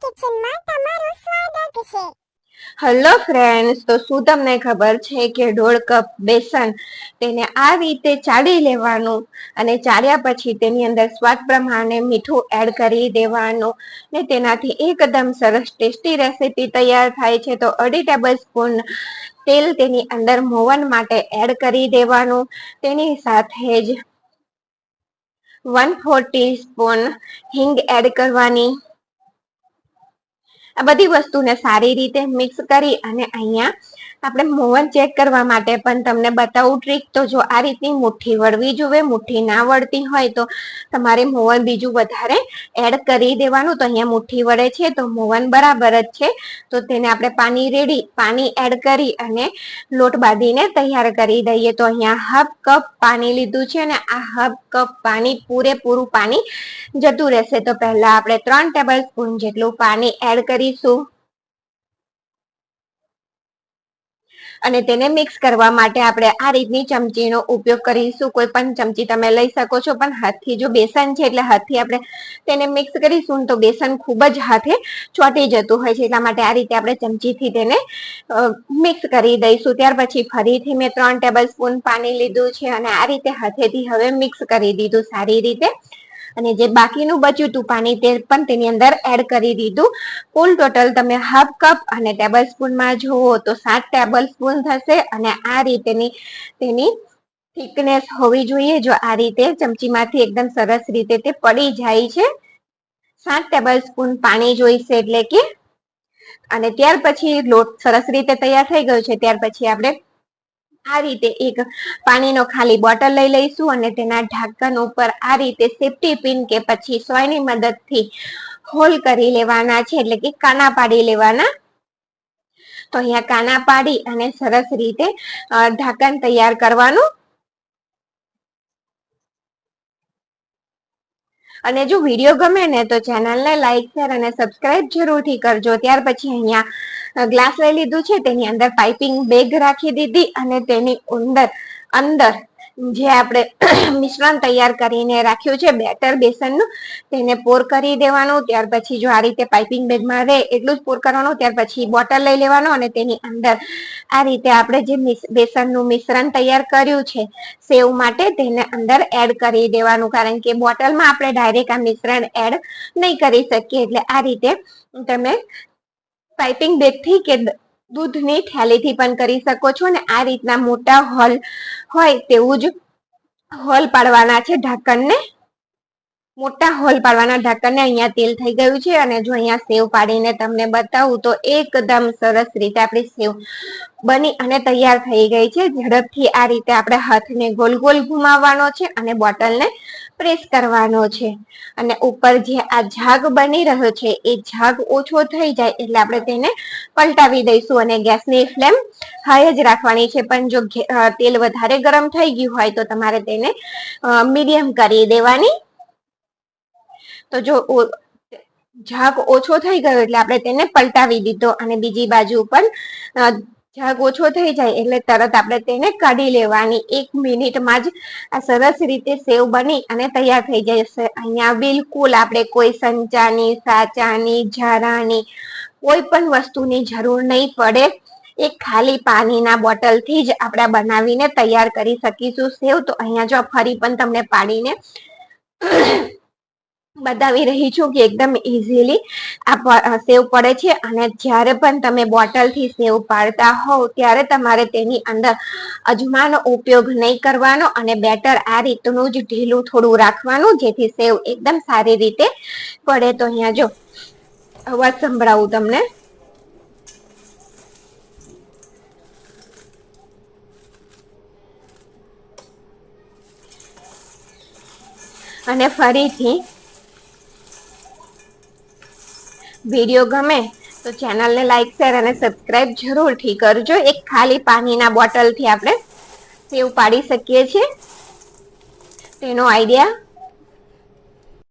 કિચનમાં તમારું સ્વાગત છે। હેલો ફ્રેન્ડ્સ, તો શું તમને ખબર છે કે 1.5 કપ બેસન તેને આ રીતે ચાળી લેવાનું અને ચાળ્યા પછી તેની અંદર સ્વાદ પ્રમાણે મીઠું એડ કરી દેવાનું ને તેનાથી એકદમ સરસ ટેસ્ટી રેસીપી તૈયાર થાય છે। તો 2.5 ટેબલ સ્પૂન તેલ તેની અંદર મોવન માટે એડ કરી દેવાનું। તેની સાથે જ 1/4 ટીસ્પૂન હિંગ એડ કરવાની। આ બધી વસ્તુને સારી રીતે મિક્સ કરી અને અહીંયા આપણે મોવન ચેક કરવા માટે પણ તમને બતાવું ટ્રીક। તો જો આ રીતની મુઠ્ઠી વળવી જોઈએ, મુઠ્ઠી ના વળતી હોય તો તમારે મોવન બીજું વધારે એડ કરી દેવાનું। તો અહીંયા મુઠ્ઠી વળે છે તો મોવન બરાબર જ છે, તો તેને આપણે પાણી એડ કરી અને લોટ બાંધીને તૈયાર કરી દઈએ। તો અહીંયા 1/2 કપ પાણી લીધું છે અને આ 1/2 કપ પાણી પૂરેપૂરું પાણી જતું રહેશે। તો પહેલા આપણે 3 ટેબલ સ્પૂન જેટલું પાણી એડ કરીશું અને તેને મિક્સ કરવા માટે આપણે આ રીતની ચમચીનો ઉપયોગ કરીશું। કોઈ પણ ચમચી તમે લઈ શકો છો, પણ હાથથી જો બેસન છે એટલે હાથથી આપણે તેને મિક્સ કરીશું તો બેસન ખૂબ જ હાથે ચોંટી જતું હોય છે, એટલા માટે આ રીતે આપણે ચમચીથી તેને મિક્સ કરી દઈશું। ત્યાર પછી ફરીથી મેં 3 ટેબલ સ્પૂન પાણી લીધું છે અને આ રીતે હાથેથી હવે મિક્સ કરી દીધું સારી રીતે, અને જે બાકીનું બચ્યું હતું પાણી તે પણ તેની અંદર એડ કરી દીધું। કુલ ટોટલ તમે 1/2 કપ અને ટેબલ સ્પૂનમાં જુઓ તો 7 ટેબલ સ્પૂન થશે અને આ રીતેની તેની થિકનેસ હોવી જોઈએ। જો આ રીતે ચમચીમાંથી એકદમ સરસ રીતે તે પડી જાય છે, 7 ટેબલ સ્પૂન પાણી જોઈશે એટલે કે। અને ત્યાર પછી લોટ સરસ રીતે તૈયાર થઈ ગયો છે, ત્યાર પછી આપણે આ રીતે એક પાણીનો ખાલી બોટલ લઈ લઈશું અને તેના ઢાંકણ ઉપર આ રીતે સેફ્ટી પિન કે પછી સોયની મદદથી હોલ કરી લેવાના છે, એટલે કે કાના પાડી લેવાના। તો અહીંયા કાના પાડી અને સરસ રીતે ઢાંકણ તૈયાર કરવાનું। અને જો વિડીયો ગમે ને તો ચેનલને લાઈક, શેર અને સબસ્ક્રાઇબ જરૂરથી કરજો। ત્યાર પછી અહીંયા ગ્લાસ લઈ લીધું છે, તેની અંદર પાઇપિંગ બેગ રાખી દીધી અને તેની અંદર જે આપણે મિશ્રણ તૈયાર કરીને રાખ્યું છે બેટર બેસનનું, તેને પોર કરી દેવાનું। ત્યાર પછી જો આ રીતે પાઇપિંગ બેગમાં રહે એટલું જ પોર કરવાનું। ત્યાર પછી બોટલ લઈ લેવાનું અને તેની અંદર આ રીતે આપણે જે બેસનનું મિશ્રણ તૈયાર કર્યું છે સેવ માટે, તેને અંદર એડ કરી દેવાનું, કારણ કે બોટલમાં આપણે ડાયરેક્ટ આ મિશ્રણ એડ નહીં કરી શકીએ, એટલે આ રીતે તમે પાઇપિંગ બેગથી કે દૂધની થેલીથી પણ કરી શકો છો। ને આ રીતના મોટા હોલ હોય તેવું જ હોલ પાડવાના છે ઢાંકણને, મોટા હોલ પાડવાના ઢાંકણને। અહીંયા તેલ થઈ ગયું છે અને જો અહીંયા સેવ પાડીને તમને બતાવું તો એકદમ સરસ રીતે આપણી સેવ બની અને તૈયાર થઈ ગઈ છે। ઝડપથી આ રીતે આપણે હાથને ગોલ ગોલ ઘુમાવવાનો છે અને બોટલને પ્રેસ કરવાનો છે, અને ઉપર જે આ ઝાગ બની રહ્યો છે એ ઝાગ ઓછો થઈ જાય એટલે આપણે તેને પલટાવી દઈશું અને ગેસની ફ્લેમ હાઈ જ રાખવાની છે। પણ જો તેલ વધારે ગરમ થઈ ગયું હોય તો તમારે તેને મીડિયમ કરી દેવાની। તો જો ઝાગ ઓછો થઈ ગયો એટલે આપણે તેને પલટાવી દીધો અને બીજી બાજુ પણ ઝાગ ઓછો થઈ જાય એટલે તરત આપણે તેને કાઢી લેવાની। 1 મિનિટમાં જ આ સરસ રીતે સેવ બની અને તૈયાર થઈ જશે। અહીંયા બિલકુલ આપણે કોઈ સંચાની, સાચાની, ઝારાની કોઈ પણ વસ્તુની જરૂર નહીં પડે। એક ખાલી પાણીના બોટલથી જ આપણે બનાવીને તૈયાર કરી શકીશું સેવ। તો અહીંયા જો ફરી પણ તમને પાડીને બતાવી રહી છું કે એકદમ ઇઝીલી આ સેવ પડે છે, અને જ્યારે પણ તમે બોટલથી સેવ પાડતા હોવ ત્યારે તમારે તેની અંદર અજમાનો ઉપયોગ નહીં કરવાનો અને બેટર આ રીતનું જ ઢીલું થોડું રાખવાનું, જેથી સેવ એકદમ સારી રીતે પડે। તો અહીંયા જો અવાજ સંભળાવું તમને, અને ફરીથી વિડીયો ગમે તો ચેનલને લાઈક, શેર અને સબસ્ક્રાઇબ જરૂરથી કરજો। એક ખાલી પાણીના બોટલથી આપણે સેવ પાડી શકીએ છીએ, તેનો આઈડિયા